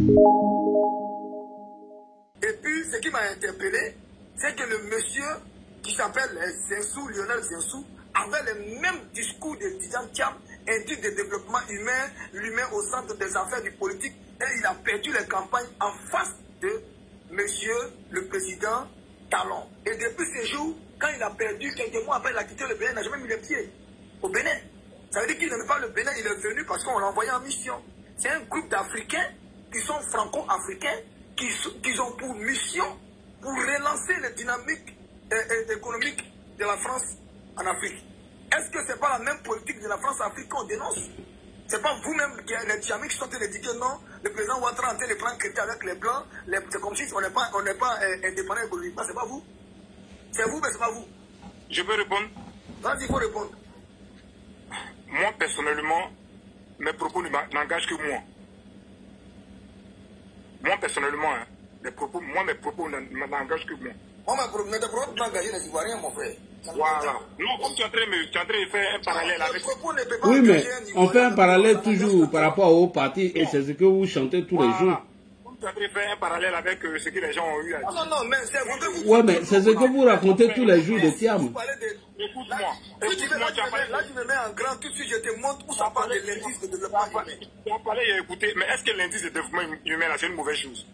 Et puis, ce qui m'a interpellé, c'est que le monsieur qui s'appelle Zinsou, Lionel Zinsou, avait le même discours de Tidjane Thiam, indique de développement humain, l'humain au centre des affaires du politique, et il a perdu les campagnes en face de monsieur le président Talon. Et depuis ce jour, quand il a perdu, quelques mois après, il a quitté le Bénin, il n'a jamais mis les pieds au Bénin. Ça veut dire qu'il n'aime pas le Bénin, il est venu parce qu'on l'a envoyé en mission. C'est un groupe d'Africains qui sont franco-africains, qui ont pour mission pour relancer les dynamiques économiques de la France en Afrique. Est-ce que ce n'est pas la même politique de la France-Afrique qu'on dénonce? Ce n'est pas vous-même, les Djamik, qui sont en train de dire que non, le président Ouattara est en train de prendre crédit avec les Blancs, c'est comme si on n'est pas indépendant économiquement, c'est pas vous? C'est vous, mais c'est pas vous. Je peux répondre? Vas-y, il faut répondre. Moi, personnellement, mes propos n'engagent que moi. Moi, personnellement, hein, mes propos n'engagent que moi. Moi, mes propos n'engagent les Ivoiriens, mon frère. Voilà. Non, comme tu es en train de faire un parallèle avec... Oui, mais on fait un parallèle toujours par rapport au parti et c'est ce que vous chantez tous les jours. Comme tu es en train de faire un parallèle avec ce que les gens ont eu à dire. Non, mais c'est vous que vous... Oui, mais c'est ce que vous racontez tous les jours de Thiam. Écoute-moi. Là, tu me mets en grand, tout de suite, je te montre où ça parle de l'indice de développement humain. Tu as parlé et écouté, mais est-ce que l'indice de développement humain, c'est une mauvaise chose?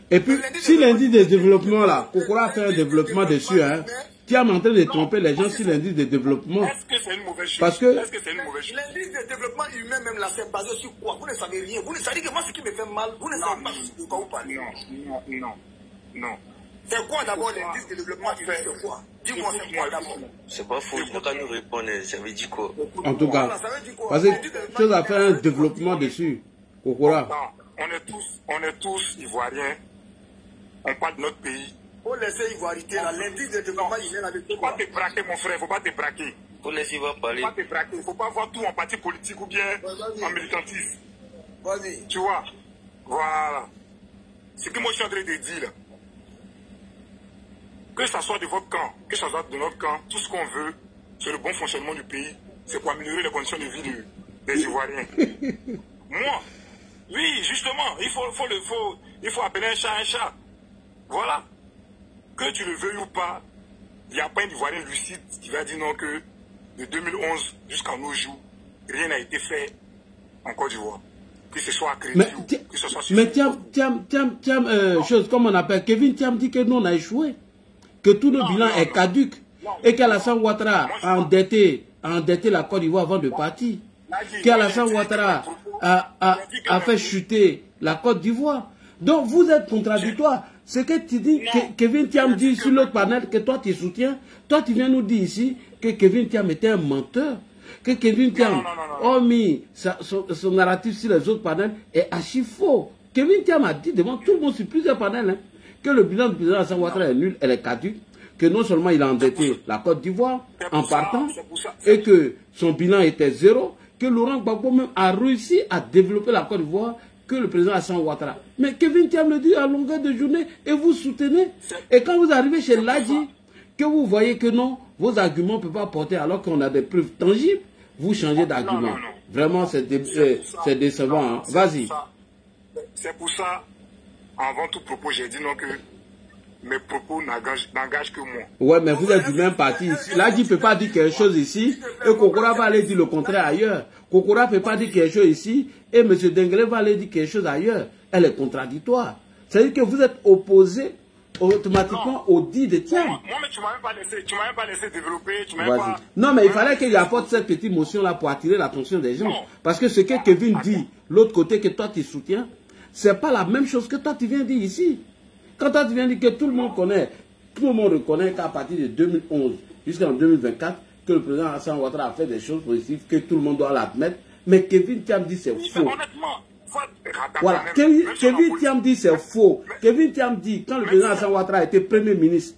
Et puis, si l'indice de développement, là, Kokora fait un développement dessus, hein, Thiam est en train de tromper les gens sur l'indice de développement. Est-ce que c'est une mauvaise chose? Parce que... Est-ce que c'est une mauvaise chose? L'indice de développement humain, même là, c'est basé sur quoi? Vous ne savez rien. Vous ne savez que moi, ce qui me fait mal, vous ne savez pas de quoi vous parlez. Non. C'est quoi d'abord l'indice de développement humain? C'est quoi? Dis-moi, c'est quoi d'abord? C'est pas faux, il n'a qu'à nous répondre, ça veut dire quoi? En tout cas, parce que chose à faire un développement dessus, Kokora. On est tous Ivoiriens. On parle de notre pays. Faut laisser Ivoirité là, l'indice de développement humain avec faut pas te braquer, mon frère, faut pas te braquer. Faut laisser parler. Faut pas te braquer, faut pas voir tout en parti politique ou bien en militantisme. Vas-y. Tu vois? Voilà. Ce que moi je suis en train de dire là. Que ça soit de votre camp, que ça soit de notre camp, tout ce qu'on veut, c'est le bon fonctionnement du pays. C'est pour améliorer les conditions de vie des Ivoiriens. Moi, oui, justement, il faut appeler un chat un chat. Voilà. Que tu le veuilles ou pas, il n'y a pas un Ivoirien lucide qui va dire non que de 2011 jusqu'à nos jours, rien n'a été fait en Côte d'Ivoire. Que ce soit accrédité ou que ce soit mais Thiam, chose comme on appelle, Kevin Thiam dit que nous on a échoué, que tout le bilan est caduc et qu'Alassane Ouattara a endetté la Côte d'Ivoire avant de partir. Qu'Alassane Ouattara a fait chuter la Côte d'Ivoire. Donc vous êtes contradictoire. Ce que tu dis, Kevin Thiam dit sur l'autre panel que toi tu soutiens, toi tu viens nous dire ici que Kevin Thiam était un menteur. Que Kevin Thiam a mis son narratif sur les autres panels est archi faux. Kevin Thiam a dit devant tout le monde sur plusieurs panels que le bilan du président Alassane Ouattara est nul, elle est caduque, que non seulement il a endetté la Côte d'Ivoire en partant, et que son bilan était zéro, que Laurent Gbagbo même a réussi à développer la Côte d'Ivoire que le président Alassane Ouattara. Mais Kevin Thiam le dit à longueur de journée et vous soutenez. Et quand vous arrivez chez Ladji, que vous voyez que non, vos arguments ne peuvent pas porter alors qu'on a des preuves tangibles, vous changez d'argument. Vraiment, c'est décevant. Hein. Vas-y. C'est pour ça, avant tout propos, j'ai dit non que mes propos n'engagent que moi. Ouais, mais vous êtes du même parti. Ladji ne peut pas dire quelque chose ici et Kokora va aller dire le contraire ailleurs. Kokora ne peut pas dire quelque chose ici et M. Dengelé va aller dire quelque chose ailleurs. Elle est contradictoire. C'est-à-dire que vous êtes opposé automatiquement au dit de Thiam. Moi, mais tu m'as même pas laissé développer. Non, mais il fallait qu'il apporte cette petite motion-là pour attirer l'attention des gens. Parce que ce que Kevin dit, l'autre côté que toi tu soutiens, c'est pas la même chose que toi tu viens dire ici. Quand toi tu viens dire que tout le monde connaît, tout le monde reconnaît qu'à partir de 2011 jusqu'en 2024, que le président Alassane Ouattara a fait des choses positives, que tout le monde doit l'admettre. Mais Kevin Thiam dit c'est faux. Voilà, Kevin Thiam dit c'est faux. Kevin Thiam dit, quand le président Alassane Ouattara était premier ministre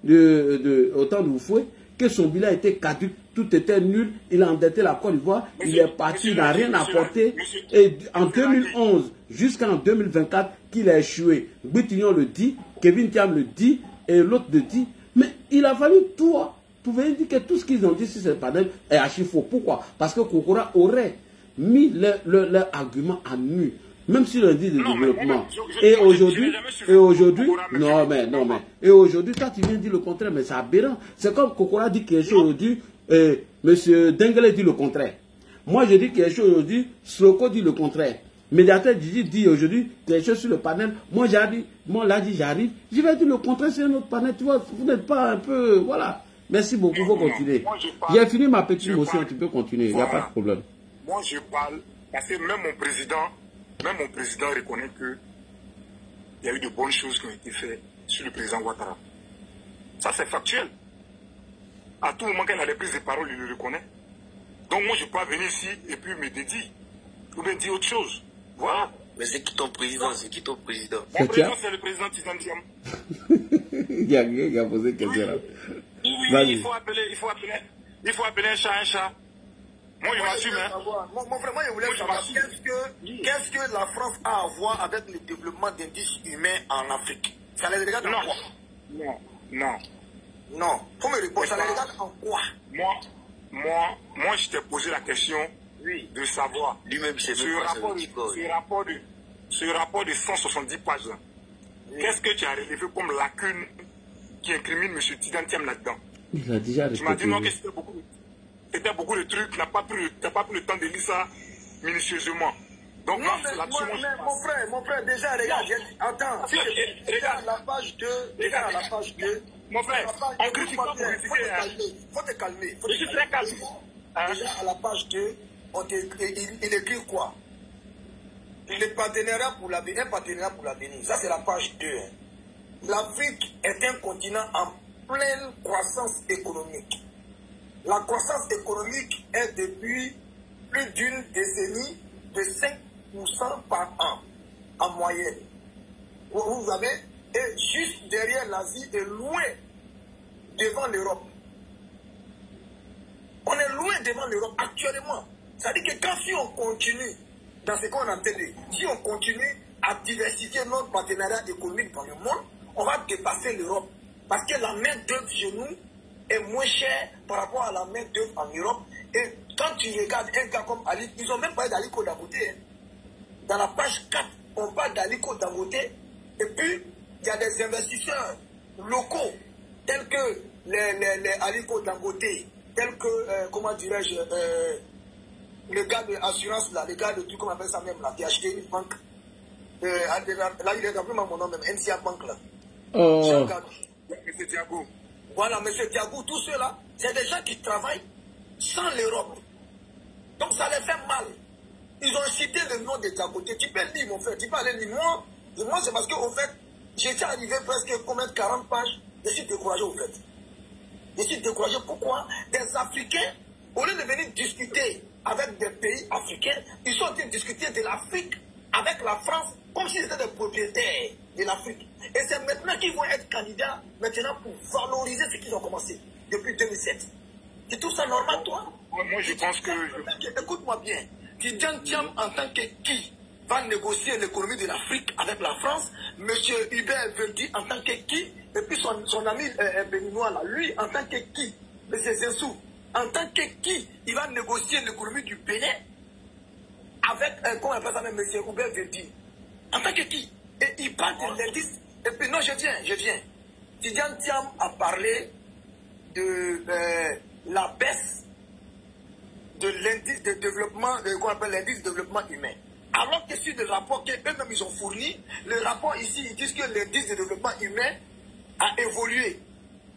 au temps de Oufoué, que son bilan était caduc, tout était nul, il a endetté la Côte d'Ivoire, il est parti, il n'a rien apporté. Et en 2011 jusqu'en 2024, qu'il a échoué. Boutignon le dit, Kevin Thiam le dit, et l'autre le dit. Mais il a fallu toi. Vous pouvez dire que tout ce qu'ils ont dit sur cette panel est archi faux. Pourquoi? Parce que Kokora aurait mis leur argument à nu. Même sur l'indice de développement. Et aujourd'hui, et aujourd'hui, toi tu viens dire le contraire, mais c'est aberrant. C'est comme Kokora dit quelque chose aujourd'hui, monsieur Dengele dit le contraire. Moi je dis quelque chose aujourd'hui, Sloko dit le contraire. Médiateur dit aujourd'hui quelque chose sur le panel. Moi j'arrive, j'arrive, je vais dire le contraire sur un autre panel. Tu vois, vous n'êtes pas un peu, voilà. Merci beaucoup, il faut continuer. J'ai fini ma petite motion, tu peux continuer, il n'y a pas de problème. Moi je parle, parce que même mon président reconnaît qu'il y a eu de bonnes choses qui ont été faites sur le président Ouattara. Ça c'est factuel. À tout moment qu'il a les prises de parole, il le reconnaît. Donc moi je ne peux pas venir ici et puis me dédier. Ou bien dire autre chose. Voilà. Mais c'est qui ton président? Mon président, c'est le président Tidiane Thiam. Il a posé question là. Oui, il faut appeler un chat. Moi, je m'assume. Mon frère, moi, je voulais savoir qu'est-ce que la France a à voir avec le développement d'indices humains en Afrique? Ça les regarde en quoi? Non. Faut me répondre, ça les regarde en quoi? Moi, je t'ai posé la question de savoir. Lui-même, c'est ce rapport de 170 pages là. Qu'est-ce que tu as relevé comme lacune qui incrimine M. Tidiane Thiam là-dedans? Il a déjà répété. Tu m'as dit non que c'était beaucoup de trucs, tu n'as pas pris le temps de lire ça minutieusement. Donc, non, mais mon frère, déjà, regarde, attends, regarde la page 2, mon frère, on critique pas pour critiquer. Faut te calmer. Je suis très calme. Déjà, à la page 2, il écrit quoi? Le partenariat pour l'avenir. Ça, c'est la page 2. L'Afrique est un continent en pleine croissance économique. La croissance économique est depuis plus d'une décennie de 5% par an, en moyenne. Vous avez, et juste derrière l'Asie et loin devant l'Europe. On est loin devant l'Europe actuellement. C'est-à-dire que quand si on continue dans ce qu'on entend, si on continue à diversifier notre partenariat économique dans le monde, on va dépasser l'Europe. Parce que la main-d'œuvre chez nous est moins chère par rapport à la main-d'œuvre en Europe. Et quand tu regardes un gars comme Ali, ils n'ont même pas d'Aliko Dangote. Dans la page 4, on parle d'Aliko Dangote. Et puis, il y a des investisseurs locaux, tels que les Aliko Dangote, tels que, comment dirais-je, le gars de l'assurance, là, le gars de tout, comment on appelle ça même, là, qui a acheté une banque. Là, il est appelé mon nom même, NCA Bank, là. Oh. M. Thiago. Voilà, M. Thiago, tous ceux-là, c'est des gens qui travaillent sans l'Europe. Donc ça les fait mal. Ils ont cité le nom de Dangote. Tu peux lire, mon frère, tu peux aller lire. Moi c'est parce qu'au fait, j'étais arrivé presque combien de 40 pages. Je suis découragé, au fait. Je suis découragé. Pourquoi? Des Africains, au lieu de venir discuter avec des pays africains, ils sont en train de discuter de l'Afrique avec la France comme s'ils étaient des propriétaires de l'Afrique. Et c'est maintenant qu'ils vont être candidats maintenant pour valoriser ce qu'ils ont commencé depuis 2007. Tu trouves ça normal, toi? Moi, je pense que... Écoute-moi bien. Tidiane Thiam, en tant que qui va négocier l'économie de l'Afrique avec la France, M. Hubert Veldi, en tant que qui, et puis son ami béninois, là, lui, en tant que qui, M. Zensou, en tant que qui, il va négocier l'économie du Bénin avec, comment on appelle ça même, M. Hubert Veldi. En tant que qui? Et il parle de l'indice. Et puis, non, je viens. Tidiane Thiam a parlé de la baisse de l'indice de développement, qu'on appelle l'indice de développement humain. Alors que sur le rapport qu'eux-mêmes ils ont fourni, le rapport ici, ils disent que l'indice de développement humain a évolué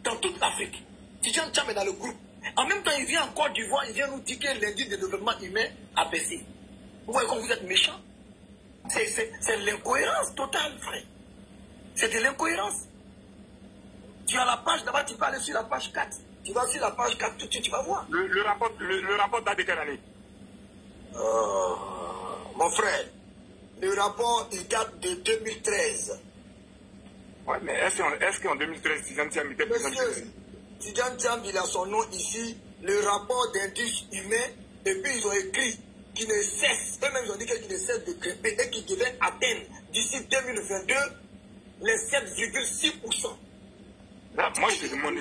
dans toute l'Afrique. Tidiane Thiam est dans le groupe. En même temps, il vient en Côte d'Ivoire, il vient nous dire que l'indice de développement humain a baissé. Vous voyez comme vous êtes méchants? C'est l'incohérence totale, frère. C'est de l'incohérence. Tu as la page, d'abord tu peux aller sur la page 4. Tu vas sur la page 4 tout de suite, tu vas voir. Le rapport date de quelle année? Mon frère, le rapport il date de 2013. Ouais, mais est-ce qu'en 2013, Tidiane Thiam était présent? Monsieur, Tidiane Thiam, il a son nom ici, le rapport d'indice humain, et puis ils ont écrit qu'il ne cesse, eux-mêmes ils ont dit qu'il ne cesse de grimper et qu'il devait atteindre d'ici 2022 les 7,6%. Là, moi je te demande,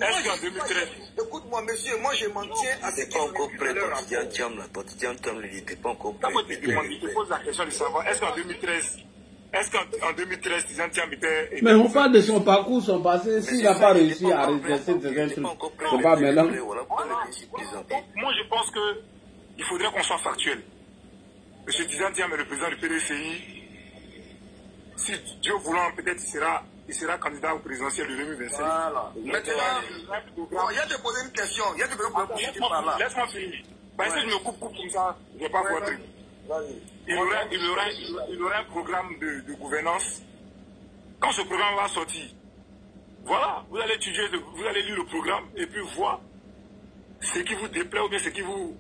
Est-ce qu'en 2013... Écoute-moi, monsieur, moi je m'en tiens à ce qui pas encore prêt, Tidiane Thiam, là. Tidiane Thiam, il n'était pas encore prêt. Je te pose la question de savoir, est-ce qu'en 2013, Tidiane Thiam était... Mais on parle de son parcours, son passé, s'il n'a pas réussi à redresser certains trucs, c'est pas maintenant. Moi, je pense qu'il faudrait qu'on soit factuel. Monsieur Tidiane Thiam est le président du PDCI. Si Dieu voulant, peut-être il sera candidat au présidentiel de 2025. Voilà. Maintenant, il y a de poser une question. Il y a de poser là. Laisse-moi finir. Parce que je me coupe comme ça, je ne vais pas voir truc. Il y aura un programme de gouvernance. Quand ce programme va sortir, voilà, vous allez étudier, vous allez lire le programme et puis voir ce qui vous déplaît ou bien ce qui vous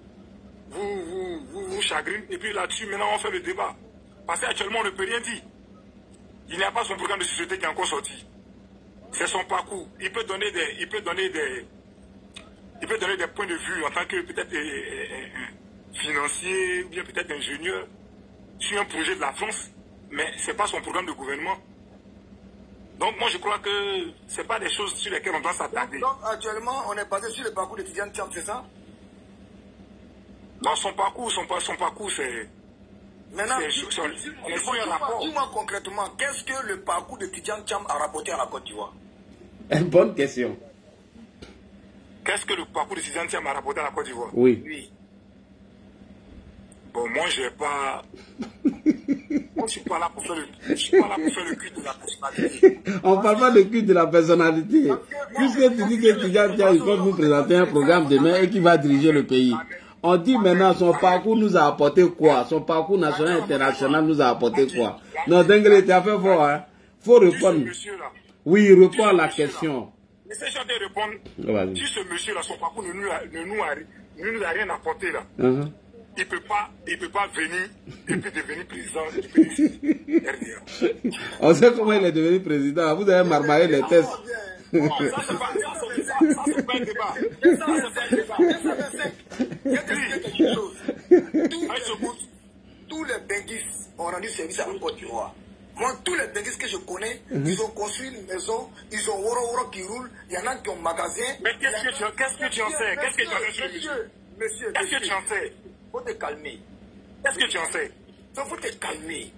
chagrine. Et puis là-dessus, maintenant, on fait le débat. Parce qu'actuellement, on ne peut rien dire. Il n'y a pas son programme de société qui est encore sorti. C'est son parcours. Il peut donner des points de vue en tant que peut-être financier ou bien peut-être ingénieur sur un projet de la France, mais ce n'est pas son programme de gouvernement. Donc moi je crois que ce n'est pas des choses sur lesquelles on doit s'attarder. Donc actuellement on est basé sur le parcours de Tidiane Thiam, c'est ça? Non, son parcours c'est... Maintenant, dis-moi concrètement, qu'est-ce que le parcours de Tidiane Thiam a rapporté à la Côte d'Ivoire? Une bonne question. Qu'est-ce que le parcours de Tidiane Thiam a rapporté à la Côte d'Ivoire? Oui. Bon, moi, je n'ai pas... Moi, je ne suis pas là pour faire le culte de la personnalité. On ne parle pas de culte de la personnalité. Puisque tu dis que Tidiane Thiam, il faut nous présenter un programme demain et qui va diriger le pays. On dit maintenant, son parcours nous a apporté quoi? Son parcours national et international nous a apporté quoi? Non, Dengue, tu as fait fort, hein? Faut répondre. Oui, réponds à la question. Mais si j'en ai répondre, si ce monsieur-là, son parcours ne nous a rien apporté, là, il ne peut pas venir et puis devenir président du pays. On sait comment il est devenu président. Vous avez marmaillé les tests. Non, ça, c'est pas un débat. Tous les benguistes ont rendu service à la Côte d'Ivoire. Moi, tous les benguistes que je connais, ils ont construit une maison, ils ont Woro qui roule, il y en a qui ont magasin. Mais qu'est-ce que tu en sais? Qu'est-ce que tu en sais sur le monsieur? Qu'est-ce que tu en sais? Faut te calmer. Qu'est-ce que tu en sais? Il faut te calmer.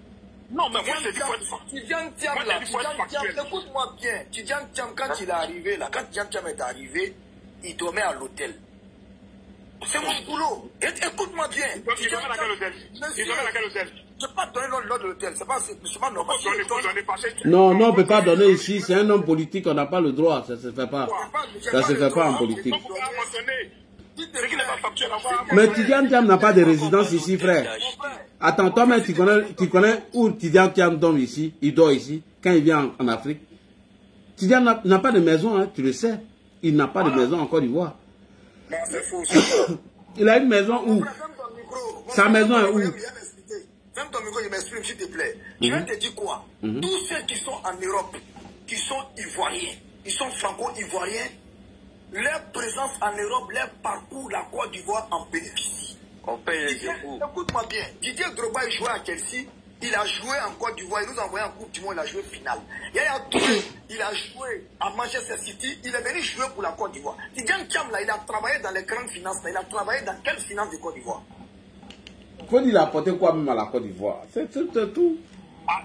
Non, mais moi, je te dis pas de ça. Tidiane Thiam, écoute-moi bien. Tidiane Thiam, quand il est arrivé, là, quand Tidiane Thiam est arrivé, il dormait à l'hôtel. C'est mon boulot. Écoute-moi bien. Il dormait à quel hôtel? Je ne peux pas donner l'ordre de l'hôtel. C'est pas normal. Non, on ne peut pas donner ici. C'est un homme politique, on n'a pas le droit. Ça ne se fait pas. Ça ne se fait pas en politique. Mais Tidiane Thiam n'a pas de résidence ici, frère. Attends, toi-même, tu connais où Tidiane Thiam dort ici? Il dort ici, quand il vient en Afrique. Tidiane n'a pas de maison, hein, tu le sais. Il n'a pas de maison en Côte d'Ivoire. Non, c'est faux. Il a une maison où? Sa maison est où? Ferme ton micro, je m'exprime, s'il te plaît. Je vais te dire quoi? Tous ceux qui sont en Europe, qui sont ivoiriens, ils sont franco-ivoiriens, leur présence en Europe, leur parcours, la Côte d'Ivoire en bénéficie. On paye les impôts. Écoute-moi bien. Didier Drogba, il jouait à Chelsea. Il a joué en Côte d'Ivoire. Il nous a envoyé en Coupe du Monde. Il a joué finale. Yaya Touré, il a joué à Manchester City. Il est venu jouer pour la Côte d'Ivoire. Tidiane Thiam, là, il a travaillé dans les grandes finances. Il a travaillé dans quelle finance de Côte d'Ivoire? Il a apporté quoi même à la Côte d'Ivoire? C'est tout.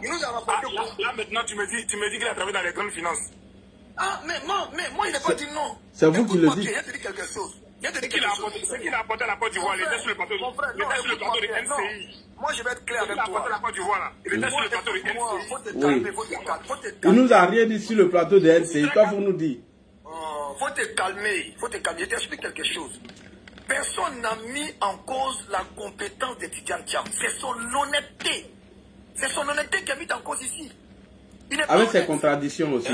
Il nous a rapporté quoi? Là, maintenant, tu me dis qu'il a travaillé dans les grandes finances. Ah, mais moi, il n'a pas dit non. C'est vous qui le dites. Il a dit quelque chose. Ce qu'il a apporté à la Côte d'Ivoire, il était sur le plateau de NCI. Moi, je vais être clair avec toi. Il a apporté à la Côte d'Ivoire, il était sur le plateau de NCI. Faut te calmer, faut te calmer. Il nous a rien dit sur le plateau de NCI. Toi, vous nous dites. Faut te calmer, faut te calmer. Je t'explique quelque chose. Personne n'a mis en cause la compétence de Tidiane Thiam. C'est son honnêteté. C'est son honnêteté qui est mise en cause ici. Avec ses contradictions aussi.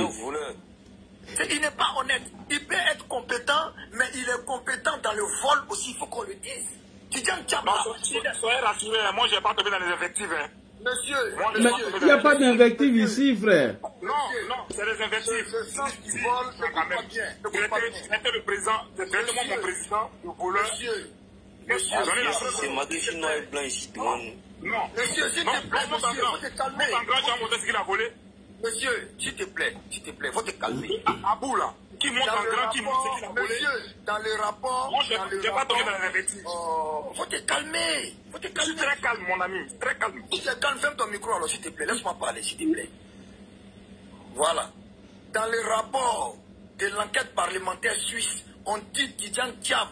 Il n'est pas honnête. Il peut être compétent, mais il est compétent dans le vol aussi, il faut qu'on le dise. Tidiane Thiam. Soyez rassurés, moi je n'ai pas tombé dans les invectives. Monsieur, mais il n'y a pas d'invective ici, frère. Non, c'est des invectives. Le sens du vol, c'était le président, c'est directement mon président, le voleur. Monsieur, c'est marqué chinois et blanc ici. Non, monsieur, s'il te plaît, monsieur, faut te calmer. Monsieur, Monsieur, s'il te plaît, faut te calmer. Abou là, qui monte en grand, qui monte ce qu'il a volé. Monsieur, dans le rapport... Moi, je n'ai pas tombé dans la bêtise. Faut te calmer. Faut te Je calmer. suis très calme, mon ami. Très calme. Si tu es calme, ferme ton micro alors, s'il te plaît. Laisse-moi parler, s'il te plaît. Voilà. Dans le rapport de l'enquête parlementaire suisse, on dit Tidjane Thiam.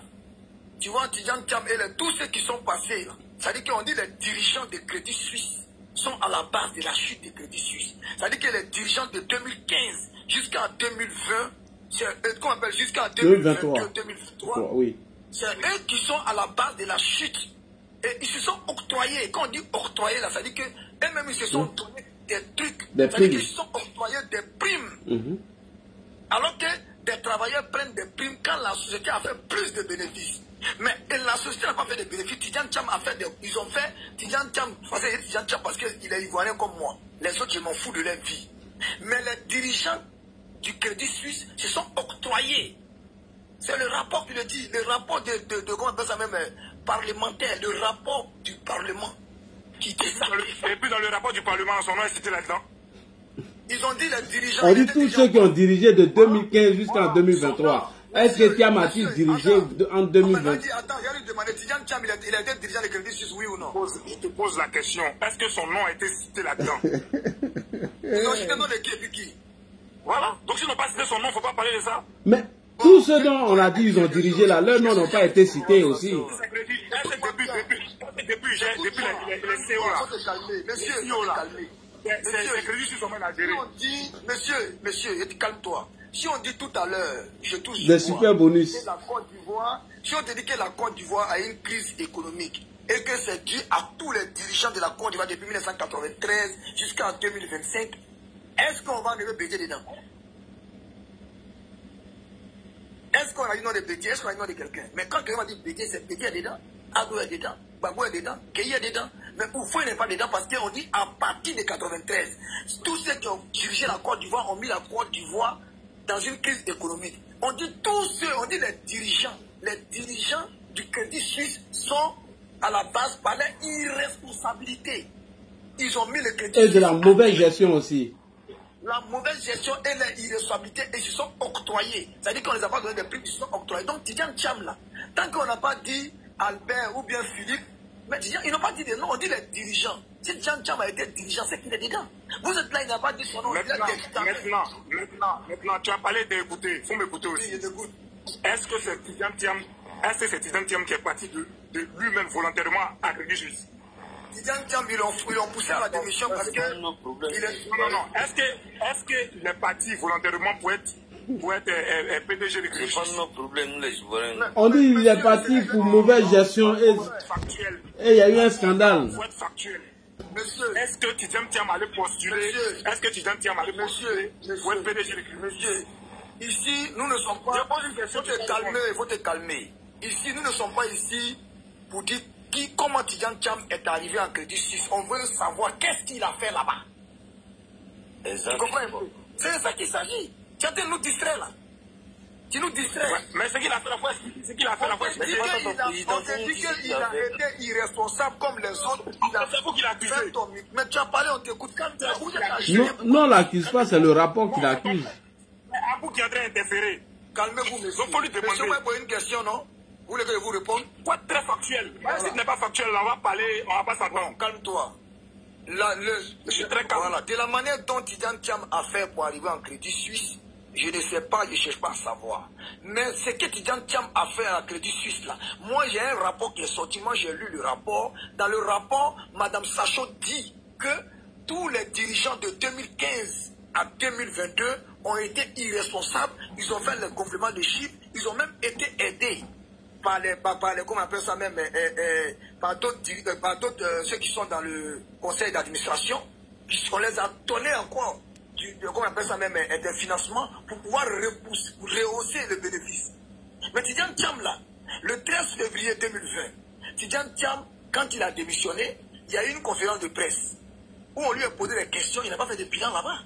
Tu vois, Tidjane Thiam et tous ceux qui sont passés, c'est-à-dire qu'on dit les dirigeants de Crédit Suisse sont à la base de la chute de Crédit Suisse. C'est-à-dire que les dirigeants de 2015 jusqu'à 2020, qu'on appelle jusqu'à 2023, oui. c'est eux qui sont à la base de la chute. Et ils se sont octroyés. Et quand on dit octroyés, là, ça veut dire qu'eux-mêmes, ils se sont donnés des trucs. Des ça veut dire primes. qu'ils se sont octroyés des primes. Alors que des travailleurs prennent des primes quand la société a fait plus de bénéfices. Mais la société n'a pas fait de bénéfices. Tidjane Thiam a fait ils ont fait Tidjane Thiam, parce qu'il est ivoirien comme moi. Les autres, je m'en fous de leur vie. Mais les dirigeants du Crédit Suisse se sont octroyés. C'est le rapport qui le dit, le rapport de comment on appelle ça même, parlementaire, le rapport du Parlement qui dit ça. Et puis dans le rapport du Parlement, son nom est cité là-dedans. Ils ont dit les dirigeants. On dit tous ceux qui ont dirigé de 2015 jusqu'en 2023. Est-ce que Thiam a-t-il dirigé en 2020? Attends, j'ai demandé, Tidjane Thiam, il a été dirigeant de Crédit Suisse, oui ou non? Je te pose la question. Est-ce que son nom a été cité là-dedans? Ils ont cité le nom de qui et puis qui? Voilà. Donc s'ils n'ont pas cité son nom, il ne faut pas parler de ça. Mais tous ceux dont on a dit ils ont dirigé là, leurs noms n'ont pas été cités aussi. Depuis les CO là. Faut te calmer, monsieur, Les faut CEO te là. calmer. C'est Crédit Suisse sont à gérer. Si on dit, monsieur, calme-toi. Si on dit tout à l'heure, je touche Des super bonus. la Côte d'Ivoire, si on te dit que la Côte d'Ivoire a une crise économique et que c'est dû à tous les dirigeants de la Côte d'Ivoire depuis 1993 jusqu'à 2025, est-ce qu'on va enlever Bédié dedans? Est-ce qu'on a dit nom de Bédié? Est-ce qu'on a dit nom de quelqu'un? Mais quand quelqu'un va dire Bédié, c'est Bédié est dedans, Adou est dedans, Babou est dedans, Keï est dedans. Mais Oufou n'est pas dedans parce qu'on dit à partir de 93, tous ceux qui ont dirigé la Côte d'Ivoire ont mis la Côte d'Ivoire dans une crise économique. On dit tous ceux, on dit les dirigeants du Crédit Suisse sont à la base par leur irresponsabilité. Ils ont mis le Crédit Et Suisse. de la mauvaise gestion aussi. La mauvaise gestion et l'irresponsabilité, et ils se sont octroyés. C'est-à-dire qu'on ne les a pas donné des prix, ils se sont octroyés. Donc Tidjane Thiam là, tant qu'on n'a pas dit Albert ou bien Philippe, mais Tidjane, ils n'ont pas dit des noms, on dit les dirigeants. Si Tidjane Thiam a été dirigeant, c'est qu'il est dedans. Vous êtes là, il n'a pas dit son nom. Maintenant, tu as parlé d'écouter. Il faut m'écouter aussi. Est-ce que c'est Tidjane Thiam qui est parti de lui-même volontairement à Crédit Suisse? Tidjane Thiam, ils l'ont poussé à la démission parce que... Non. Est-ce qu'il est parti volontairement pour être PDG de Crédit Suisse? C'est pas notre problème, les Ivoiriens. On dit qu'il est parti pour mauvaise gestion et il y a eu un scandale. Il faut être factuel. Monsieur, Est-ce que Tidjane Thiam allait postuler? Est-ce que Tidjane Thiam allait postuler pour être PDG de Crédit Suisse? ici, nous ne sommes pas... Faut te calmer. Ici, nous ne sommes pas ici pour dire comment Tidjane Thiam est arrivé en Crédit Suisse. On veut savoir qu'est-ce qu'il a fait là-bas. Tu comprends un peu? C'est ça qu'il s'agit. Tu es en train de nous distraire là. Tu nous distrais. Ouais, mais ce qu'il a fait la fois, c'est qu'il a fait la fois. On te dit qu'il a été irresponsable comme les autres. C'est vous qui l'accusez. Mais tu as parlé, on t'écoute. Non, on l'accuse pas, c'est le rapport qui l'accuse. À vous qui est en train d'interférer. Calmez-vous, monsieur. Donc, faut lui demander. Monsieur, moi, une question, non? Vous voulez que je vous réponde? Faut être très factuel. Même si ce n'est pas factuel, on va parler, on va pas s'attendre. Calme-toi. Je suis très calme. Voilà. De la manière dont Tidjane Thiam a fait pour arriver en Crédit Suisse, je ne sais pas, je ne cherche pas à savoir. Mais ce que Tidjane Thiam a fait à la Crédit Suisse, là, moi j'ai un rapport qui est sorti, moi j'ai lu le rapport. Dans le rapport, Mme Sacho dit que tous les dirigeants de 2015 à 2022 ont été irresponsables, ils ont fait le complément de chiffres, ils ont même été aidés par les comment on appelle ça même, par d'autres, ceux qui sont dans le conseil d'administration, on les a donné encore, comment on appelle ça même, des financements pour pouvoir rehausser le bénéfice. Mais Tidjane Thiam là, le 13 février 2020, Tidjane Thiam, quand il a démissionné, il y a eu une conférence de presse où on lui a posé des questions, il n'a pas fait de bilan là-bas.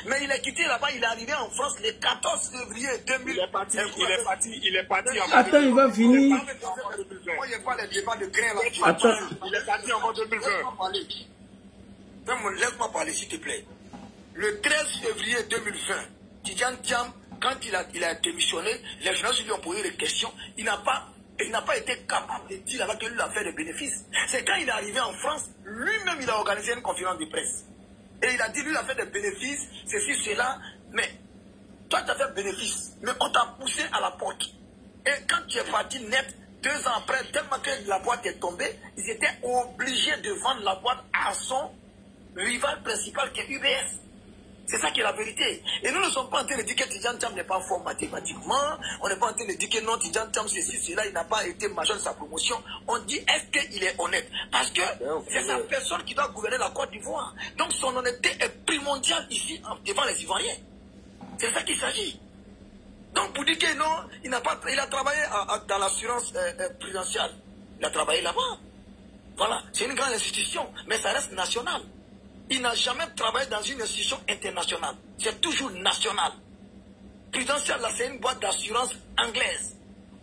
Mais il est quitté là-bas, il est arrivé en France le 14 février 2000. Il est parti. Attends, il va finir. Moi, je parle des débats de grains là. Attends. Il est parti en 2020. Laisse-moi parler, s'il te plaît. Le 13 février 2020, Tidjane Thiam quand il a démissionné, les journalistes lui ont posé des questions. Il n'a pas été capable de dire avec que lui a fait des bénéfices. C'est quand il est arrivé en France, lui-même il a organisé une conférence de presse. Et il a dit, lui il a fait des bénéfices, ceci, cela, mais toi tu as fait bénéfice, mais on t'a poussé à la porte. Et quand tu es parti net, 2 ans après, tellement que la boîte est tombée, ils étaient obligés de vendre la boîte à son rival principal qui est UBS. C'est ça qui est la vérité. Et nous ne sommes pas en train de dire que Tidjane Thiam n'est pas fort mathématiquement. On n'est pas en train de dire que non, Tidjane Thiam, ceci, cela, il n'a pas été majeur de sa promotion. On dit, est-ce qu'il est honnête? Parce que c'est sa personne qui doit gouverner la Côte d'Ivoire. Donc son honnêteté est primordiale ici, devant les Ivoiriens. C'est ça qu'il s'agit. Donc pour dire que non, il a travaillé dans l'assurance présidentielle. Il a travaillé là-bas. Voilà, c'est une grande institution, mais ça reste national. Il n'a jamais travaillé dans une institution internationale. C'est toujours national. Prudential, là, c'est une boîte d'assurance anglaise.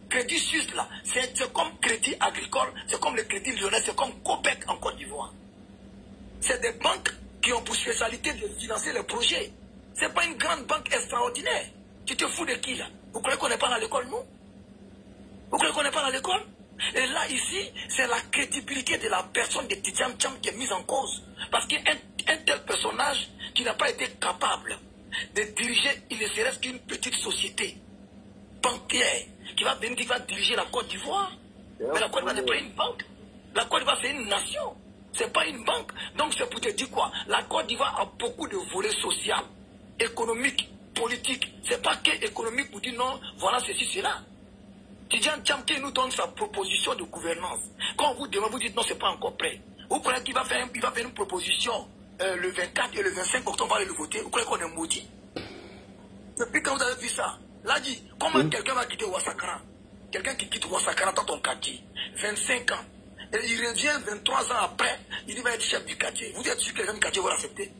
Crédit Suisse, là, c'est comme Crédit Agricole, c'est comme le Crédit Lyonnais, c'est comme Copec en Côte d'Ivoire. C'est des banques qui ont pour spécialité de financer les projets. Ce n'est pas une grande banque extraordinaire. Tu te fous de qui, là? Vous croyez qu'on n'est pas dans l'école, nous? Vous croyez qu'on n'est pas dans l'école? Et là, ici, c'est la crédibilité de la personne de Tidjane Thiam qui est mise en cause. Parce qu'un tel personnage qui n'a pas été capable de diriger, il ne serait-ce qu'une petite société bancaire qui va venir, qui va diriger la Côte d'Ivoire. Mais la Côte d'Ivoire n'est pas une banque. La Côte d'Ivoire, c'est une nation. Ce n'est pas une banque. Donc, c'est pour te dire quoi? La Côte d'Ivoire a beaucoup de volets sociaux, économiques, politiques. Ce n'est pas que économique pour dire non, voilà ceci, cela. Tidjane Thiam qui nous donne sa proposition de gouvernance. Quand on vous demande, vous dites non, ce n'est pas encore prêt. Vous croyez qu'il va faire une proposition le 24 et le 25 octobre, on va aller le voter? Vous croyez qu'on est maudit? Depuis quand vous avez vu ça? Là, dit, comment quelqu'un va quitter Ouassakara? Quelqu'un qui quitte Ouassakara dans ton quartier, 25 ans, et il revient 23 ans après, il va être chef du quartier. Vous êtes sûr que quelqu'un du quartier va l'accepter?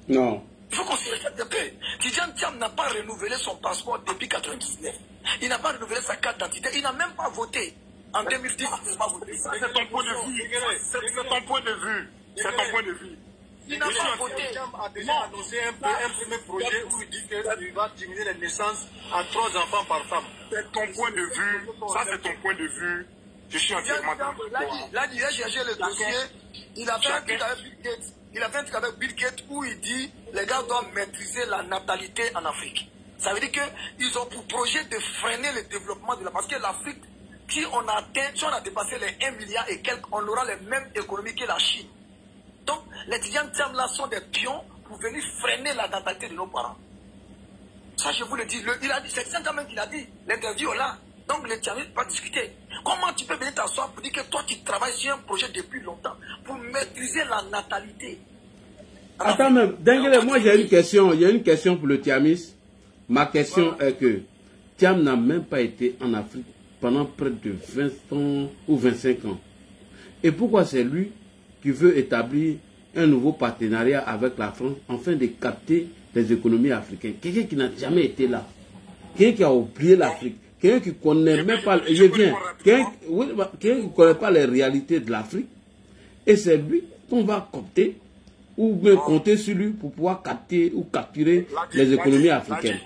Non. Il faut qu'on se respecte un peu. Tidjane Thiam n'a pas renouvelé son passeport depuis 1999. Il n'a pas renouvelé sa carte d'identité. Il n'a même pas voté. En 2010, il n'a pas voté. C'est ton point de vue. C'est ton point de vue. C'est ton point de vue. Il n'a pas voté. Thiam a déjà annoncé un premier projet où il dit qu'il va diminuer les naissances à 3 enfants par femme. C'est ton point de vue. Ça, c'est ton point de vue. Je suis entièrement d'accord. Là, il a cherché le dossier. Il a fait un truc avec Bill Gates. Il a fait un truc avec Bill Gates où il dit les gars doivent maîtriser la natalité en Afrique. Ça veut dire qu'ils ont pour projet de freiner le développement de la... Parce que l'Afrique, si on a dépassé les 1 milliard et quelques, on aura les mêmes économies que la Chine. Donc, les Tidjane Thiam là sont des pions pour venir freiner la natalité de nos parents. Ça, je vous le dis. Il a dit, c'est ça quand même qu'il a dit. L'interview là. Donc, les Thiam ne pas discuter. Comment tu peux venir t'asseoir pour dire que toi, tu travailles sur un projet depuis longtemps pour maîtriser la natalité? Attends même, Dengue, moi j'ai une question. Il y a une question pour le Thiamis. Ma question est que Thiam n'a même pas été en Afrique pendant près de 20 ans ou 25 ans. Et pourquoi c'est lui qui veut établir un nouveau partenariat avec la France afin de capter les économies africaines? Quelqu'un qui n'a jamais été là. Quelqu'un qui a oublié l'Afrique. Quelqu'un qui ne connaît même pas... Quelqu'un qui ne connaît pas les réalités de l'Afrique. Et c'est lui qu'on va copter ou bien compter sur lui pour pouvoir capter ou capturer les économies africaines.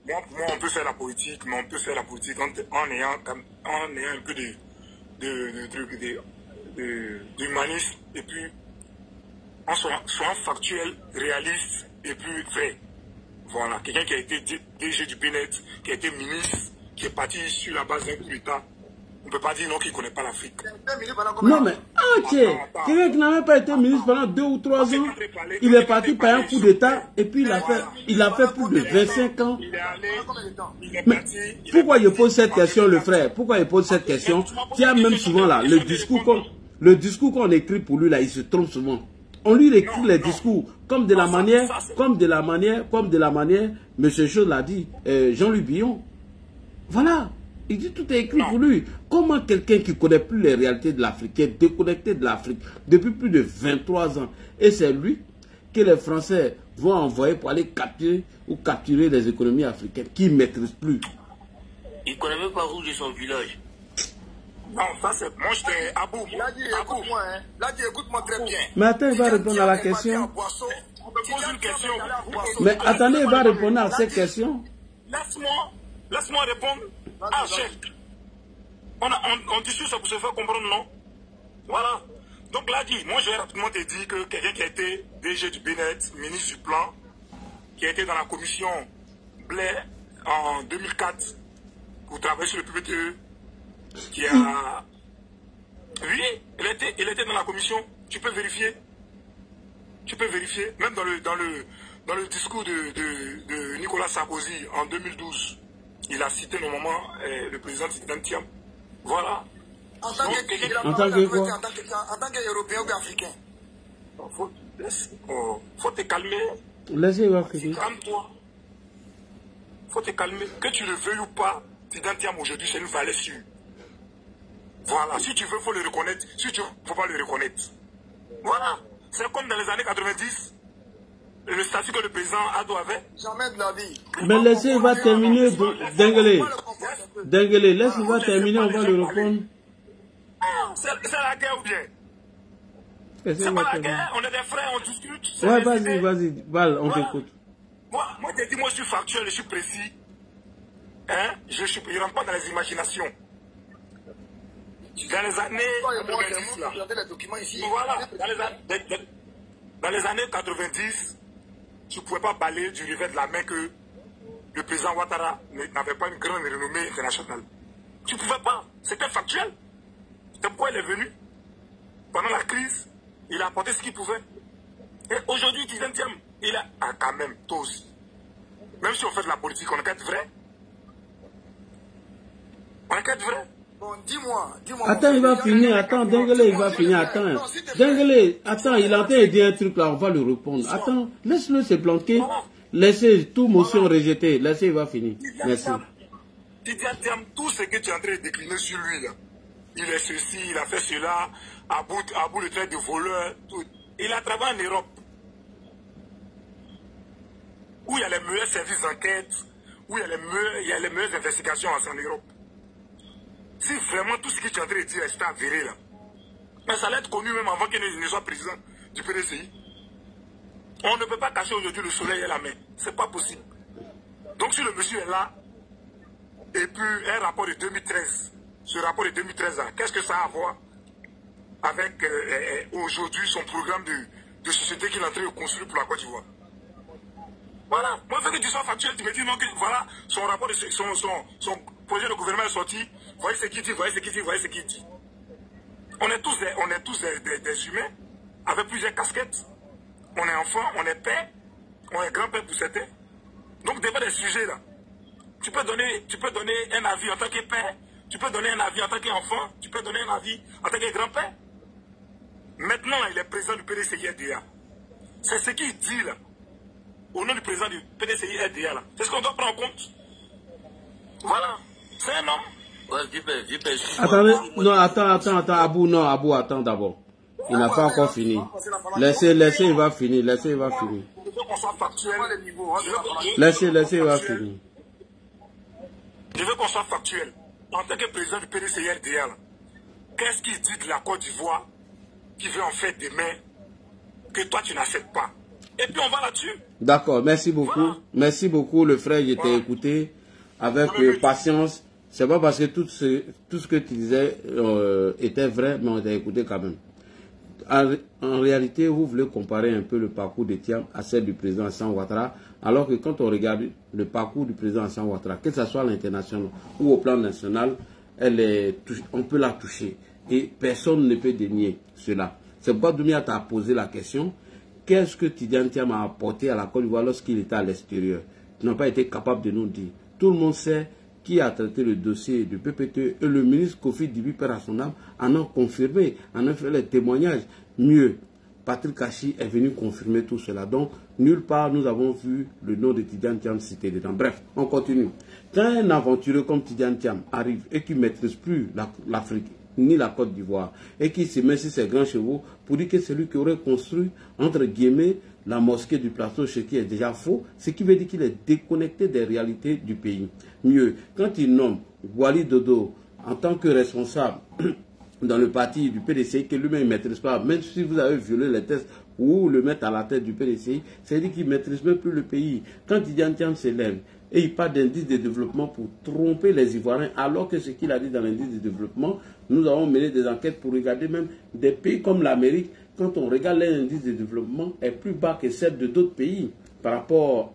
Moi, on peut faire la politique, mais on peut faire la politique en ayant un peu d'humanisme et puis en soyant factuel, réaliste et puis vrai. Voilà, quelqu'un qui a été DG du Bénet, qui a été ministre, qui est parti sur la base d'un coup d'État. On ne peut pas dire non qu'il ne connaît pas l'Afrique. Non, mais quelqu'un qui n'a même pas été ministre pendant 2 ou 3 ans, il est parti par un coup d'État et puis il a fait plus de 25 ans. Mais pourquoi il pose cette question, le frère? Pourquoi il pose cette question? Tiens, même souvent là, le discours qu'on écrit pour lui là, il se trompe souvent. On lui écrit les discours comme de la manière, M. Chose l'a dit, Jean-Louis Billon. Voilà. Il dit tout est écrit pour lui. Comment quelqu'un qui ne connaît plus les réalités de l'Afrique, qui est déconnecté de l'Afrique depuis plus de 23 ans, et c'est lui que les Français vont envoyer pour aller capturer les économies africaines, qui ne maîtrisent plus. Il ne connaît même pas où de son village. Non, ça c'est... Moi j'étais à bout. Là, écoute-moi, hein. Là, écoute-moi très bien. Mais attends, il va répondre à la question. On me pose une question. Mais attendez, il va répondre à cette question. laisse-moi répondre. Ah, chef. On discute ça pour se faire comprendre, non? Voilà. Donc là, moi, je vais rapidement te dire que quelqu'un qui a été DG du BNET, ministre du Plan, qui a été dans la commission Blair en 2004 pour travailler sur le PPTE, qui a... Oui, il était dans la commission. Tu peux vérifier. Tu peux vérifier. Même dans le discours de Nicolas Sarkozy en 2012, il a cité normalement le président Tidjane Thiam. Voilà. En tant qu'Européen ou Africain. Faut te calmer. Calme-toi. Faut te calmer. Que tu le veuilles ou pas, Tidjane Thiam aujourd'hui, c'est une valeur sûre. Voilà. Si tu veux, il faut le reconnaître. Si tu ne veux, il ne faut pas le reconnaître. Voilà. C'est comme dans les années 90, le statut que le président Ado avait. Jamais de la vie. Mais laissez, il va terminer. Denguele, laisse, il va terminer, on va le reprendre. C'est la guerre ou bien? C'est pas la guerre, on est des frères, on discute. Ouais, vas-y, Val, on t'écoute. Moi, je dis, moi, je suis factuel, je suis précis. Hein? Je ne rentre pas dans les imaginations. Dans les années 90, là. Voilà, dans les années 90, tu ne pouvais pas balayer du revers de la main que le président Ouattara n'avait pas une grande renommée internationale. Tu ne pouvais pas, c'était factuel. C'est pourquoi il est venu. Pendant la crise, il a apporté ce qu'il pouvait. Et aujourd'hui, Tidjane Thiam, il a... Ah, quand même, toi aussi. Même si on fait de la politique, on est qu'à être vrai. On est qu'à être vrai. Bon, dis-moi. Attends, il va finir. Attends, Denguele, il va finir. Attends. Denguele, attends, il a en train de dire un truc là, on va le répondre. Attends, laisse-le se planquer. Laissez toute motion rejetée. Laissez, il va finir. Merci. Tidjane Thiam, tout ce que tu es en train de décliner sur lui là. Il est ceci, il a fait cela, à bout de trait de voleur, tout. Il a travaillé en Europe, où il y a les meilleurs services d'enquête, où il y a les meilleures investigations en Europe. Si vraiment tout ce que tu es en train de dire est avéré là, mais ça allait être connu même avant qu'il ne soit président du PDCI. On ne peut pas cacher aujourd'hui le soleil et la main. C'est pas possible. Donc si le monsieur est là, et puis un rapport de 2013, ce rapport de 2013 là, qu'est-ce que ça a à voir avec aujourd'hui son programme de société qu'il est en train de construire pour la Côte d'Ivoire? Voilà. Moi, je veux que tu sois factuel, tu me dis non, que voilà, son rapport, son projet de gouvernement est sorti, voyez ce qu'il dit, voyez ce qu'il dit, voyez ce qu'il dit. On est tous des humains, avec plusieurs casquettes. On est enfant, on est père, on est grand-père pour certains. Donc, devant des sujets là, tu peux donner un avis en tant que père, tu peux donner un avis en tant qu'enfant, tu peux donner un avis en tant que grand-père. Maintenant, il est président du PDCI-RDA. C'est ce qu'il dit là, au nom du président du PDCI-RDA là. C'est ce qu'on doit prendre en compte. Voilà, c'est un homme. Ouais, attendez, non, attends, Abou, attends d'abord. Il n'a pas encore fini. Laissez, il va finir, laissez, il va finir. Laissez, il va finir. Je veux qu'on soit factuel. En tant que président du PDCI-RDA, qu'est-ce qu'il dit de la Côte d'Ivoire qui veut en faire demain que toi tu n'acceptes pas? Et puis on va là-dessus. D'accord, merci beaucoup. Voilà. Merci beaucoup, le frère, je t'ai écouté avec patience. C'est pas parce que tout ce que tu disais était vrai, mais on t'a écouté quand même. En réalité, vous voulez comparer un peu le parcours de Thiam à celle du président Alassane Ouattara, alors que quand on regarde le parcours du président Alassane Ouattara, que ce soit à l'international ou au plan national, on peut la toucher. Et personne ne peut dénier cela. C'est pourquoi Doumbia t'a posé la question, qu'est-ce que Tidjane Thiam a apporté à la Côte d'Ivoire lorsqu'il était à l'extérieur? Tu n'as pas été capable de nous dire. Tout le monde sait qui a traité le dossier du PPT et le ministre Kofi Dibi, père à son âme, en a confirmé, en a fait les témoignages. Mieux, Patrick Kachi est venu confirmer tout cela. Donc, nulle part nous avons vu le nom de Tidjane Thiam cité dedans. Bref, on continue. Quand un aventureux comme Tidjane Thiam arrive et qui ne maîtrise plus l'Afrique, ni la Côte d'Ivoire, et qui se met sur ses grands chevaux pour dire que c'est lui qui aurait construit, entre guillemets, la mosquée du plateau, ce qui est déjà faux, ce qui veut dire qu'il est déconnecté des réalités du pays. Mieux, quand il nomme Wali Dodo en tant que responsable dans le parti du PDCI, que lui-même ne maîtrise pas, même si vous avez violé les tests ou le mettre à la tête du PDCI, c'est-à-dire qu'il ne maîtrise même plus le pays. Quand Tidjane Thiam s'élève et il parle d'indice de développement pour tromper les Ivoiriens, alors que ce qu'il a dit dans l'indice de développement, nous avons mené des enquêtes pour regarder même des pays comme l'Amérique, quand on regarde l'indice de développement, est plus bas que celle de d'autres pays par rapport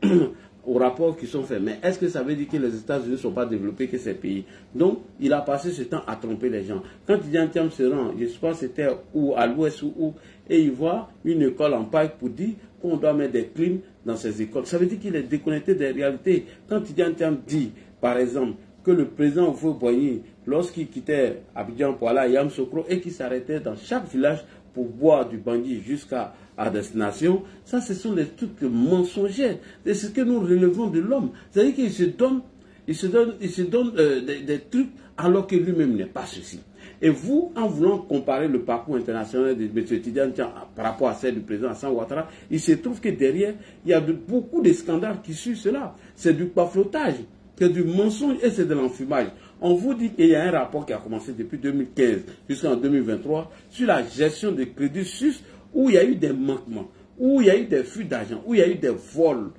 aux rapports qui sont faits. Mais est-ce que ça veut dire que les États-Unis ne sont pas développés que ces pays? Donc, il a passé ce temps à tromper les gens. Quand Tidjane Thiam se rend, je pense que c'était à l'ouest ou où, et il voit une école en paille pour dire qu'on doit mettre des clims dans ces écoles. Ça veut dire qu'il est déconnecté des réalités. Quand Tidjane Thiam dit, par exemple, que le président Houphouët-Boigny, lorsqu'il quittait Abidjan pour aller à Yamoussoukro et qu'il s'arrêtait dans chaque village pour boire du Bangui jusqu'à destination, ça ce sont des trucs mensongers. C'est ce que nous relevons de l'homme. C'est-à-dire qu'il se donne des trucs alors que lui-même n'est pas ceci. Et vous, en voulant comparer le parcours international de M. Tidjane Thiam par rapport à celle du président Alassane Ouattara, il se trouve que derrière, il y a beaucoup de scandales qui suivent cela. C'est du paflotage, c'est du mensonge et c'est de l'enfumage. On vous dit qu'il y a un rapport qui a commencé depuis 2015 jusqu'en 2023 sur la gestion des crédits suisses où il y a eu des manquements, où il y a eu des fuites d'argent, où il y a eu des vols,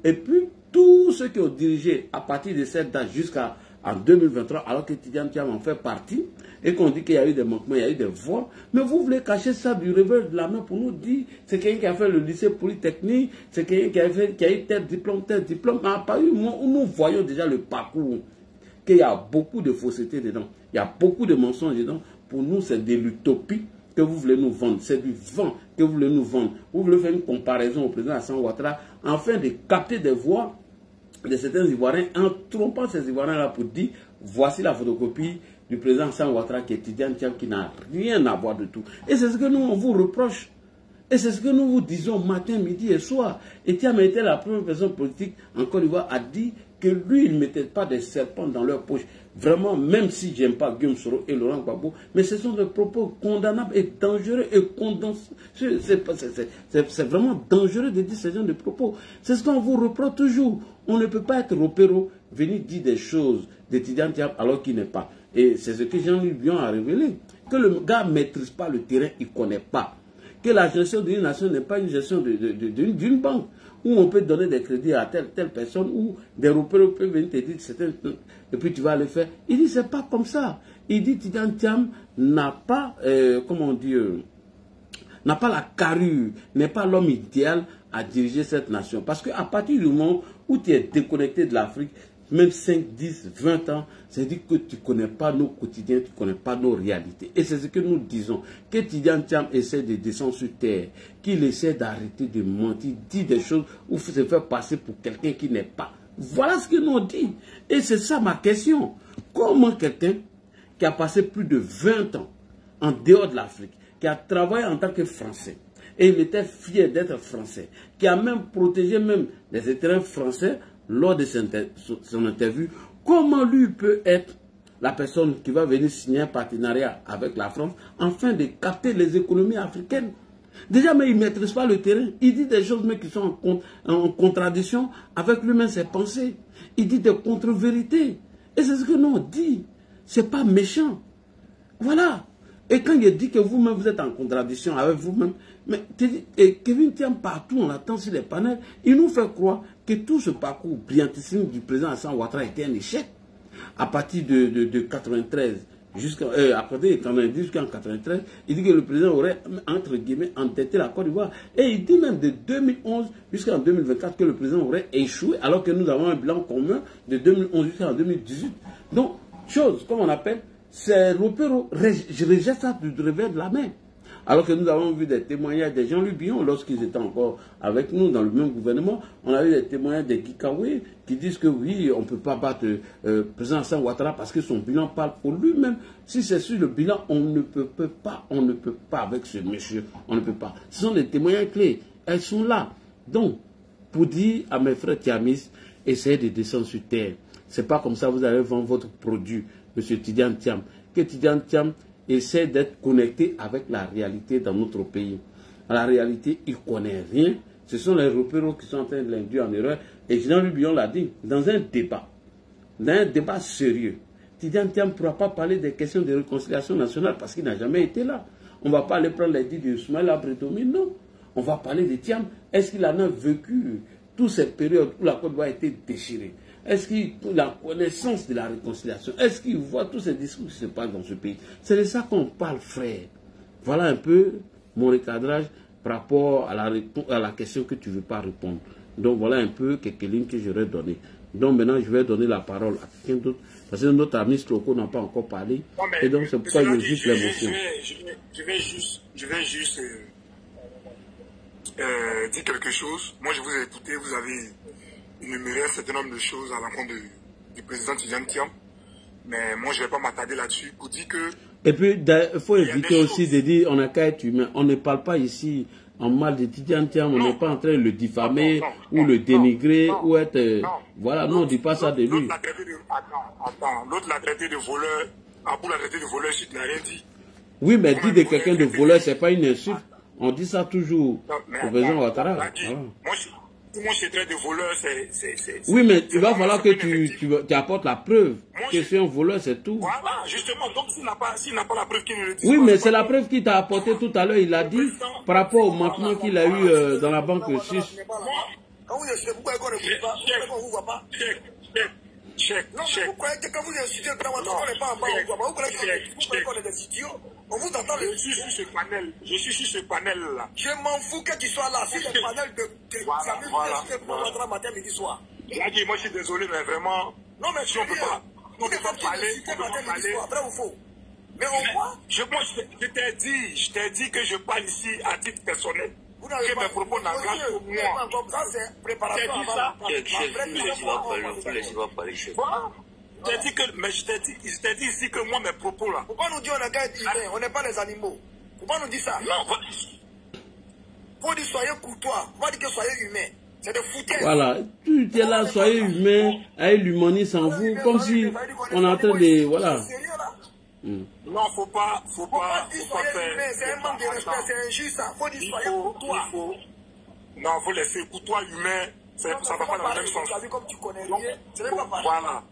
et puis tous ceux qui ont dirigé à partir de cette date jusqu'en 2023, alors que Tidjane Thiam en fait partie, et qu'on dit qu'il y a eu des manquements, il y a eu des vols, mais vous voulez cacher ça du revers de la main pour nous dire c'est quelqu'un qui a fait le lycée polytechnique, c'est quelqu'un qui a eu tel diplôme, mais à Paris, nous voyons déjà le parcours, qu'il y a beaucoup de fausseté dedans, il y a beaucoup de mensonges dedans. Pour nous, c'est de l'utopie que vous voulez nous vendre, c'est du vent que vous voulez nous vendre. Vous voulez faire une comparaison au président Alassane Ouattara afin de capter des voix de certains Ivoiriens en trompant ces Ivoiriens-là pour dire voici la photocopie du président Alassane Ouattara qui est Tidjane Thiam qui n'a rien à voir de tout. Et c'est ce que nous on vous reproche. Et c'est ce que nous vous disons matin, midi et soir. Et Thiam était la première personne politique en Côte d'Ivoire à dire que lui, il ne mettait pas des serpents dans leur poche. Vraiment, même si je n'aime pas Guillaume Soro et Laurent Gbagbo, mais ce sont des propos condamnables et dangereux et condensés. C'est vraiment dangereux de dire ce genre de propos. C'est ce qu'on vous reproche toujours. On ne peut pas être opéro, venir dire des choses de Tidjane Thiam alors qu'il n'est pas. Et c'est ce que Jean-Louis Bion a révélé. Que le gars ne maîtrise pas le terrain, il ne connaît pas. Que la gestion d'une nation n'est pas une gestion d'une banque où on peut donner des crédits à telle personne, où des repères peuvent venir te dire certaines choses, et puis tu vas le faire. Il dit c'est pas comme ça. Il dit Tidjane Thiam n'a pas, comment dire, n'a pas la carrure, n'est pas l'homme idéal à diriger cette nation. Parce qu'à partir du moment où tu es déconnecté de l'Afrique, même 5, 10, 20 ans, c'est-à-dire que tu ne connais pas nos quotidiens, tu ne connais pas nos réalités. Et c'est ce que nous disons, que Tidjane Thiam essaie de descendre sur terre, qu'il essaie d'arrêter de mentir, dire des choses ou se faire passer pour quelqu'un qui n'est pas. Voilà ce que nous dit. Et c'est ça ma question. Comment quelqu'un qui a passé plus de 20 ans en dehors de l'Afrique, qui a travaillé en tant que Français, et il était fier d'être Français, qui a même protégé même les intérêts français, lors de son interview, comment lui peut être la personne qui va venir signer un partenariat avec la France afin de capter les économies africaines? Déjà, mais il ne maîtrise pas le terrain. Il dit des choses mais qui sont en contradiction avec lui-même ses pensées. Il dit des contre-vérités. Et c'est ce que nous on dit. Ce n'est pas méchant. Voilà. Et quand il dit que vous-même vous êtes en contradiction avec vous-même, mais Kevin Thiam partout, on attend sur les panels, il nous fait croire que tout ce parcours brillantissime du président Alassane Ouattara était un échec. À partir de 93 jusqu'à 90 jusqu'en 93, il dit que le président aurait, entre guillemets, endetté la Côte d'Ivoire. Et il dit même de 2011 jusqu'en 2024 que le président aurait échoué, alors que nous avons un bilan commun de 2011 jusqu'en 2018. Donc, chose, comme on appelle, c'est l'opéro, je rejette ça du revers de la main. Alors que nous avons vu des témoignages des Jean-Louis Bion lorsqu'ils étaient encore avec nous dans le même gouvernement. On a vu des témoignages des Guikawe qui disent que oui, on ne peut pas battre le président Alassane Ouattara parce que son bilan parle pour lui-même. Si c'est sur le bilan, on ne peut pas avec ce monsieur. On ne peut pas. Ce sont des témoignages clés. Elles sont là. Donc, pour dire à mes frères Thiamis, essayez de descendre sur terre. Ce n'est pas comme ça que vous allez vendre votre produit, M. Tidjane Thiam. Que Tidjane Thiam essaie d'être connecté avec la réalité dans notre pays. La réalité, il ne connaît rien. Ce sont les repères qui sont en train de l'induire en erreur. Et Jean-Louis Bion l'a dit, dans un débat sérieux, Tidjane Thiam ne pourra pas parler des questions de réconciliation nationale parce qu'il n'a jamais été là. On ne va pas aller prendre les dits d'Ismaël Abredoumi, non. on va parler de Thiam. Est-ce qu'il en a vécu toutes ces périodes où la Côte d'Ivoire a été déchirée? Est-ce qu'il a la connaissance de la réconciliation? Est-ce qu'il voit tous ces discours qui se passent dans ce pays? C'est de ça qu'on parle, frère. Voilà un peu mon recadrage par rapport à la question que tu ne veux pas répondre. Donc voilà un peu quelques lignes que j'aurais données. Donc maintenant, je vais donner la parole à quelqu'un d'autre. Parce que notre ami Stroko n'a pas encore parlé. Non, et donc c'est pourquoi je juste l'émotion. Je vais juste dire quelque chose. Moi, je vous ai écouté. Vous avez énuméré un certain nombre de choses à l'encontre du président Tidjane Thiam. Mais moi, je ne vais pas m'attarder là-dessus pour dire que... Et puis, il faut éviter aussi de dire on n'a qu'à être humain. On ne parle pas ici en mal de Tidjane Thiam. On n'est pas en train de le diffamer ou le dénigrer ou être... voilà, non, on ne dit pas ça de lui. L'autre l'a traité de voleur. Abou l'a traité de voleur, il n'a rien dit. Oui, mais dire de quelqu'un de voleur, ce n'est pas une insulte. On dit ça toujours au président Ouattara. Moi, je traite de voleur, oui, mais il va falloir que tu apportes la preuve que c'est un voleur, c'est tout. Voilà, justement. Donc, s'il n'a pas la preuve qu'il ne le dit pas. Oui, mais c'est la preuve qu'il t'a apporté tout à l'heure. Il a dit par rapport au manquement qu'il a eu dans la banque suisse. Quand vous insultez, pourquoi on ne vous voit pas? Check. Non, mais vous croyez que quand vous insultez le président, on n'est pas en bas, on ne voit pas. Vous croyez qu'on est des idiots? On vous entend le... Je suis sur ce panel-là. Je m'en fous que tu sois là. Si le panel de Samuel, vous insultez le président matin, midi, soir. Moi, je suis désolé, mais vraiment... Non, mais si on ne peut pas parler, vrai ou faux? Mais on voit... Je t'ai dit que je parle ici à titre personnel. Que mes propos n'engagent que moi. Ça, c'est préparation avant. Mais je t'ai dit ici que moi, mes propos là. Pourquoi nous dire on est qu'à être humain? On n'est pas des animaux. Pourquoi nous dire ça? Non, faut dire soyez courtois. Faut pas dire que soyez humain. C'est de foutaise. Voilà, tout est là, soyez humain, ayez l'humanisme en vous, comme si on est en train de... Voilà. Non, faut pas faire. C'est un manque de respect, c'est injuste. Faut dire soyez courtois. Non, faut laisser courtois humain. Ça va pas dans le même sens. Comme tu connais rien, c'est même pas pareil. Voilà.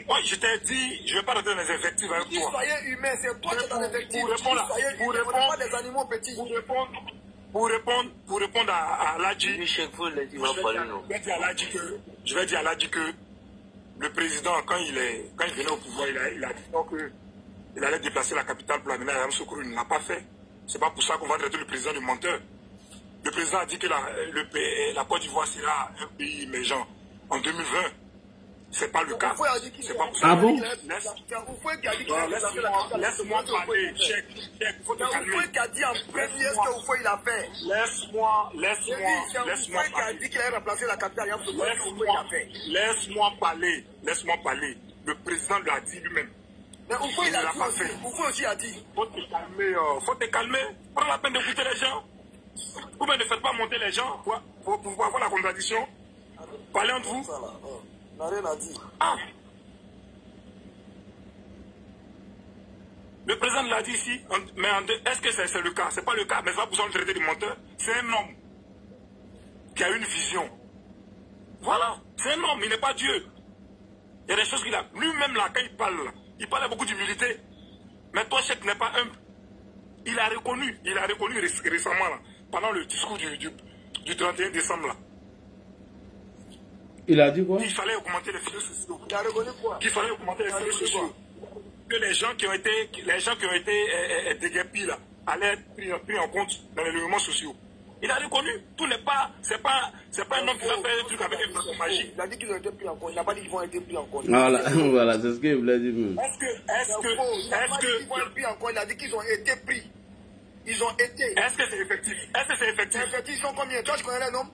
Moi, je t'ai dit, je ne vais pas rentrer dans les effectifs avec toi. Soyez humain, c'est toi qui es dans l'effectif. Pour répondre, pas des animaux petits. Pour répondre à Ladji, je vais dire à Ladji que le président, quand il venait au pouvoir, il a dit qu'il allait déplacer la capitale pour l'amener à Yamoussoukro. Il ne l'a pas fait. C'est pas pour ça qu'on va traiter le président de menteur. Le président a dit que la Côte d'Ivoire sera un pays émergent en 2020. C'est pas le cas. C'est pas ah bon? Laisse-moi parler. Check. Faut te calmer. Qui a dit en premier ce que Oufoué il a fait. Laisse-moi qui a dit qu'il allait remplacer la capitale. Laisse-moi parler. Le président l'a dit lui-même. Mais Oufoué il a dit aussi. Oufoué aussi a dit. Faut te calmer. Prends la peine d'écouter les gens. Ou bien ne faites pas monter les gens pour pouvoir voir la contradiction. Parlez entre vous. On n'a rien à dire. Ah. Le président l'a dit ici, mais est-ce que c'est le cas? C'est pas le cas, mais c'est pas pour ça qu'on traite de menteur. C'est un homme qui a une vision. Voilà, c'est un homme, il n'est pas Dieu. Il y a des choses qu'il a. Lui-même là, quand il parle beaucoup d'humilité. Mais toi, Cheikh n'est pas humble. Il a reconnu récemment, là, pendant le discours du 31 décembre là. Il a dit quoi? Il fallait augmenter les filets sociaux. Il a reconnu quoi? Qu'il fallait augmenter les filets sociaux. Que les gens qui ont été déguerpis là allaient être pris en compte dans les mouvements sociaux. Il a reconnu. Tout n'est pas. C'est pas un homme qui va faire un truc avec une façon magique. Il a dit qu'ils ont été pris en compte. Il n'a pas dit qu'ils vont être pris en compte. Voilà, c'est ce qu'il voulait dire. Est-ce que il a dit qu'ils ont été pris. Ils ont été. Est-ce que c'est effectif? C'est effectif, ils sont combien? Toi, je connais les nombres.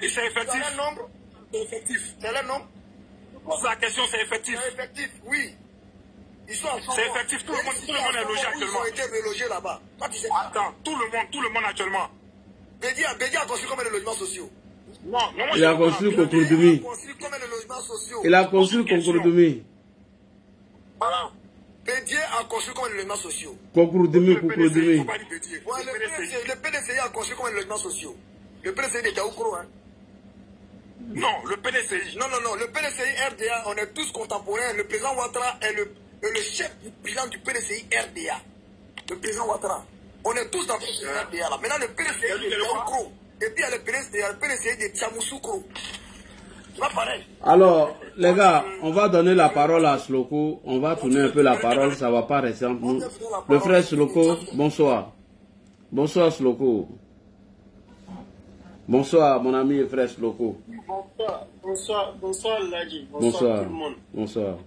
Et c'est effectif? C'est le nombre? C'est effectif. C'est le nombre? Pose la question, c'est effectif. C'est effectif, oui. Ils sont c'est effectif, tout le monde est logé actuellement. Ils ont été relogés là-bas. Attends, tout le monde actuellement. Bédi a construit combien de logements sociaux? Non, il a construit Concordumi. Il a construit Concordumi. Voilà. Bédier a construit combien de logements sociaux? Concordumi. Le PDCI a construit combien de logements sociaux? Le PDCI de Daoukro, hein? Non, le PDCI. Non. Le PDCI RDA, on est tous contemporains. Le président Ouattara est le chef du bilan du PDCI RDA. Le président Ouattara. On est tous dans ce là. Maintenant, le PDC est Yaoukro. Et puis, il y a le PDC de Tchamoussoukro. C'est pas pareil. Alors, les gars, on va donner la parole à Sloko. On va tourner un peu la parole, ça ne va pas rester entre nous. Le frère Sloko, bonsoir. Bonsoir Sloko. Bonsoir mon ami et frère Sloko. Bonsoir Ladji. Bonsoir tout le monde. Bonsoir.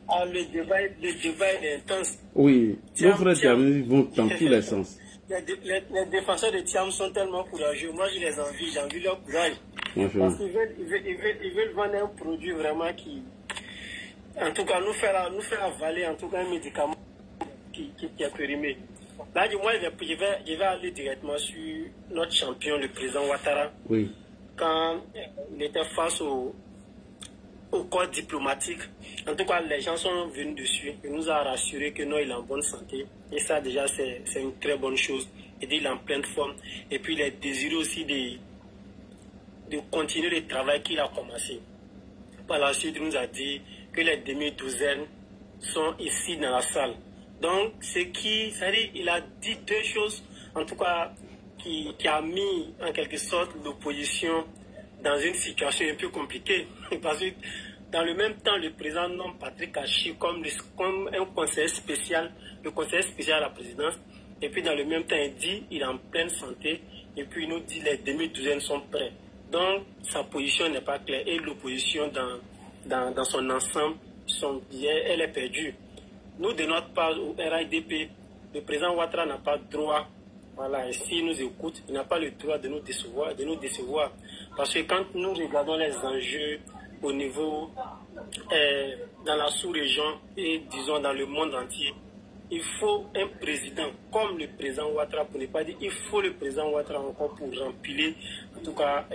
Ah, le débat est intense. Oui, nos frères Thiam vont dans tous les sens. Les défenseurs de Thiam sont tellement courageux. Moi, je les envie, j'ai envie leur courage. Parce qu'ils veulent vendre un produit vraiment qui, en tout cas, nous faire avaler en tout cas un médicament qui est périmé. Là, moi, je vais aller directement sur notre champion, le président Ouattara. Oui. Quand il était face au corps diplomatique, en tout cas, les gens sont venus dessus. Il nous a rassuré que non, il est en bonne santé. Et ça, déjà, c'est une très bonne chose. Il est en pleine forme. Et puis, il est désiré aussi de continuer le travail qu'il a commencé. Par la suite, il nous a dit que les demi-douzaines sont ici dans la salle. Donc, c'est-à-dire, il a dit deux choses, en tout cas, qui a mis en quelque sorte l'opposition dans une situation un peu compliquée. Parce que dans le même temps, le président nomme Patrick Hachi comme un conseiller spécial, le conseiller spécial à la présidence. Et puis dans le même temps, il dit qu'il est en pleine santé. Et puis il nous dit que les demi-douzaines sont prêts. Donc sa position n'est pas claire. Et l'opposition dans son ensemble, elle est perdue. Nous, de notre part, au RIDP, le président Ouattara n'a pas droit. Voilà, et s'il nous écoute, il n'a pas le droit de nous décevoir. Parce que quand nous regardons les enjeux au niveau, dans la sous-région et disons dans le monde entier, il faut un président comme le président Ouattara, pour ne pas dire il faut le président Ouattara encore pour remplir, en tout cas,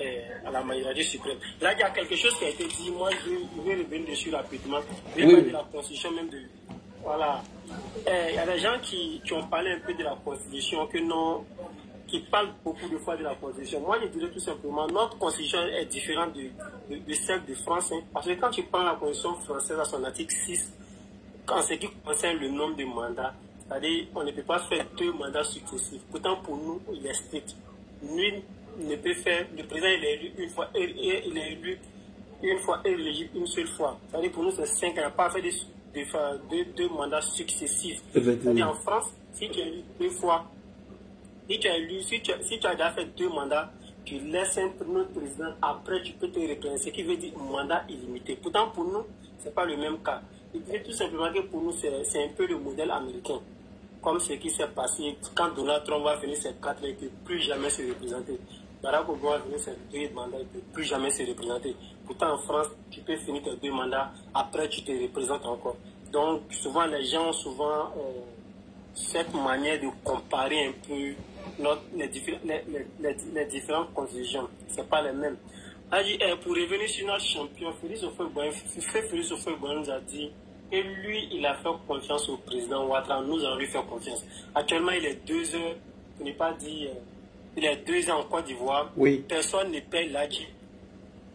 à la majorité suprême. Là, il y a quelque chose qui a été dit, moi je vais revenir dessus rapidement. Je vais parler de la constitution même de... Voilà. Il y a des gens qui ont parlé un peu de la constitution, qui parlent beaucoup de fois de la constitution. Moi, je dirais tout simplement, notre constitution est différente de celle de France. Hein, parce que quand tu prends la constitution française à son article 6, en ce qui concerne le nombre de mandats, c'est-à-dire on ne peut pas faire 2 mandats successifs. Pourtant, pour nous, il est strict. Nul ne peut faire, le président il est élu une fois, il est élu une fois, éligible une seule fois. C'est-à-dire pour nous, c'est 5 ans, il n'y a pas fait deux mandats successifs. C'est-à-dire en France, si tu es élu 2 fois, si tu as déjà fait 2 mandats, tu laisses un autre président, après tu peux te reprendre, ce qui veut dire mandat illimité. Pourtant pour nous, ce n'est pas le même cas. Je dirais tout simplement que pour nous, c'est un peu le modèle américain. Comme ce qui s'est passé quand Donald Trump va finir ses 4 ans, il ne peut plus jamais se représenter. Barack Obama va finir ses 2 mandats, il ne peut plus jamais se représenter. Pourtant en France, tu peux finir tes 2 mandats, après tu te représentes encore. Donc souvent les gens ont cette manière de comparer un peu les différentes constitutions. Ce n'est pas les mêmes. Pour revenir sur notre champion, Félix Houphouët-Boigny nous a dit que lui, il a fait confiance au président Ouattara. Nous allons lui faire confiance. Actuellement, il est 2 heures, pour ne pas dire, il est 2 ans en Côte d'Ivoire. Oui. Personne ne paye l'Adji.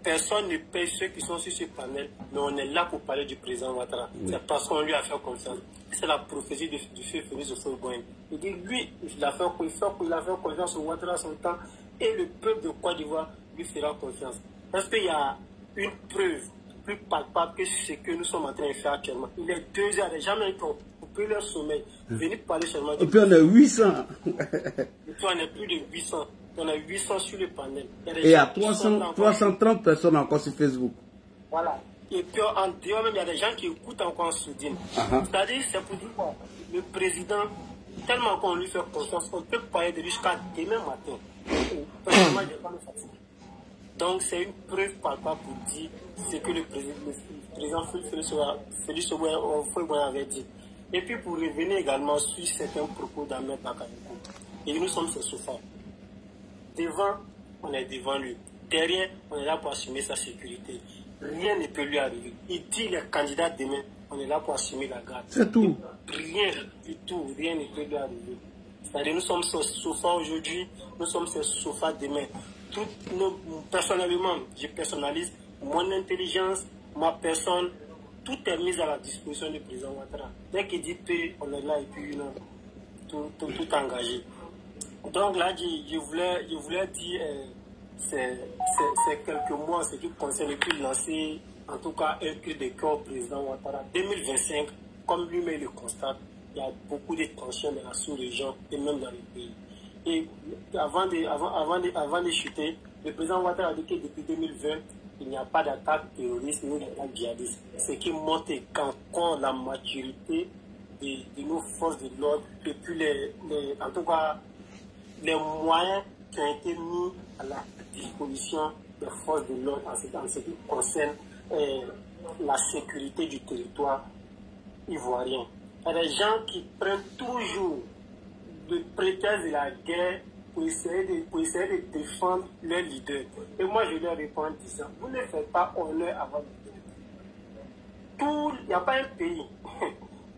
Personne ne paye ceux qui sont sur ce panel. Mais on est là pour parler du président Ouattara. Oui. C'est parce qu'on lui a fait confiance. C'est la prophétie du feu Félix Houphouët-Boigny. Il dit, lui, il a fait confiance au Ouattara à son temps. Et le peuple de Côte d'Ivoire lui fera confiance. Parce qu'il y a une preuve plus palpable que ce que nous sommes en train de faire actuellement. Il est 2 heures, les gens qui ont coupé leur sommeil. Venez parler seulement. Et puis on est 800. Et puis on est plus de 800. On a 800 sur le panel. Et il y a 330 personnes encore sur Facebook. Voilà. Et puis en dehors même, il y a des gens qui écoutent encore en sourdine. C'est-à-dire, c'est pour dire quoi? Le président, tellement qu'on lui fait confiance, on peut parler de lui jusqu'à demain matin. Personnellement, je n'ai pas le fatigue. Donc c'est une preuve palpable pour dire ce que le président Félix Houphouët-Boigny avait dit. Et puis pour revenir également sur certains propos d'Ahmed Bakayoko. Et nous sommes ses soufars. Devant, on est devant lui. Derrière, on est là pour assumer sa sécurité. Rien ne peut lui arriver. Il dit les candidats demain, on est là pour assumer la garde. C'est tout. Rien du tout, rien ne peut lui arriver. C'est-à-dire nous sommes ses soufars aujourd'hui, nous sommes ses soufars demain. Personnellement, je personnalise mon intelligence, ma personne, tout est mis à la disposition du président Ouattara. Dès qu'il dit P, on est là et puis tout engagé. Donc là, je voulais dire, c'est quelques mois, ce qui concerne le plus lancer, en tout cas, un cri de cœur au président Ouattara. 2025, comme lui-même le constate, il y a beaucoup de tensions dans la sous-région et même dans le pays. Et avant de chuter, le président Ouattara a dit que depuis 2020, il n'y a pas d'attaque terroriste ni d'attaque djihadiste. Ce qui montre qu'encore la maturité de nos forces de l'ordre et puis en tout cas les moyens qui ont été mis à la disposition des forces de l'ordre en ce qui concerne la sécurité du territoire ivoirien. Il y a des gens qui prennent toujours le prétexte de la guerre pour essayer de défendre leur leader. Et moi, je leur réponds en disant, vous ne faites pas honneur à votre leader. Il n'y a pas un pays,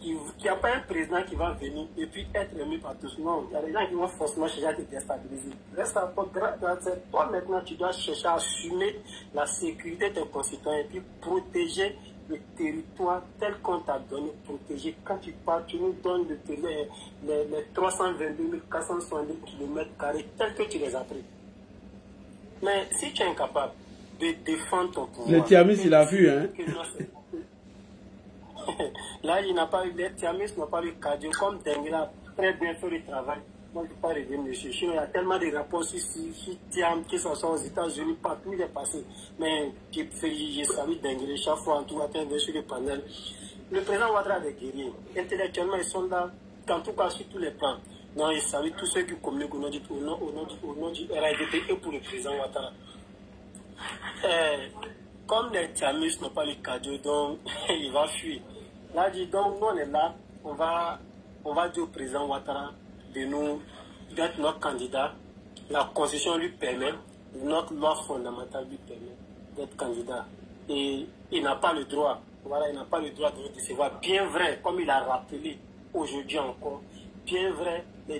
il n'y a pas un président qui va venir et puis être aimé par tous. Non, il y a des gens qui vont forcément chercher à te déstabiliser. Toi maintenant, tu dois chercher à assumer la sécurité de tes concitoyens et puis protéger le territoire tel qu'on t'a donné, protéger. Quand tu pars, tu nous donnes les 322 462 km² tels que tu les as pris. Mais si tu es incapable de défendre ton pouvoir... Le Tiamis, il a vu, hein. Là, il n'a pas eu les Tiamis, n'a pas eu cardio, comme Dengue très bien fait le travail. Moi, je ne peux pas revenir dessus. Il y a tellement de rapports sur Tiam qui sont aux États-Unis, partout il est passé. Mais j'ai salué Dengue chaque fois en tout cas sur le panel. Le président Ouattara a des guerriers. Intellectuellement, ils sont là, en tout cas sur tous les plans. Non, il salue tous ceux qui communiquent au nom du RADP et pour le président Ouattara. Comme les Tiamis n'ont pas le cardio, donc il va fuir. Là, donc nous on est là, on va dire au président Ouattara d'être notre candidat. La Constitution lui permet, notre loi fondamentale lui permet d'être candidat. Et il n'a pas le droit, voilà, il n'a pas le droit de recevoir. Bien vrai, comme il a rappelé aujourd'hui encore, bien vrai, les